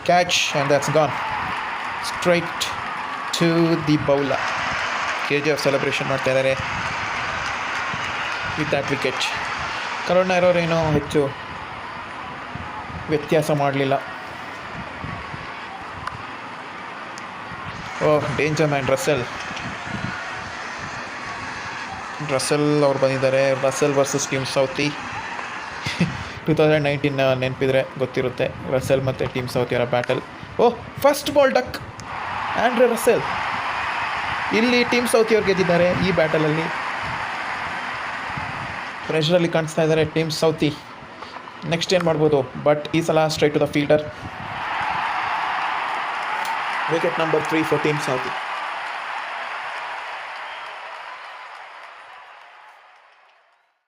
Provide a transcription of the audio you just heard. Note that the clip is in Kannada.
Catch and that's gone straight to the bowler. KGF celebration ಮಾಡ್ತಾ ಇದ್ದಾರೆ ವಿತ್ ದ್ಯಾಟ್ ವಿಕೆಟ್. ಕರುಣ ಇರೋರೇನೋ ಹೆಚ್ಚು ವ್ಯತ್ಯಾಸ ಮಾಡಲಿಲ್ಲ. ಓಹ್, ಡೇಂಜರ್ ಮ್ಯಾನ್ ರಸೆಲ್ ಅವ್ರು ಬಂದಿದ್ದಾರೆ. ರಸೆಲ್ ವರ್ಸಸ್ ಟೀಮ್ ಸೌತಿ 2019 ನೆನಪಿದ್ರೆ ಗೊತ್ತಿರುತ್ತೆ. ರಸೆಲ್ ಮತ್ತು ಟೀಮ್ ಸೌತಿಯವರ battle. Oh, first ball duck Andre Russell. ಇಲ್ಲಿ ಟೀಮ್ ಸೌತಿಯವ್ರು ಗೆದ್ದಿದ್ದಾರೆ ಈ ಬ್ಯಾಟಲಲ್ಲಿ. ಪ್ರೆಷರಲ್ಲಿ ಕಾಣಿಸ್ತಾ ಇದ್ದಾರೆ ಟೀಮ್ ಸೌತಿ. ನೆಕ್ಸ್ಟ್ ಏನು ಮಾಡ್ಬೋದು, ಬಟ್ ಈ ಸಲ straight to the fielder. Wicket number 3 for Tim Sauti.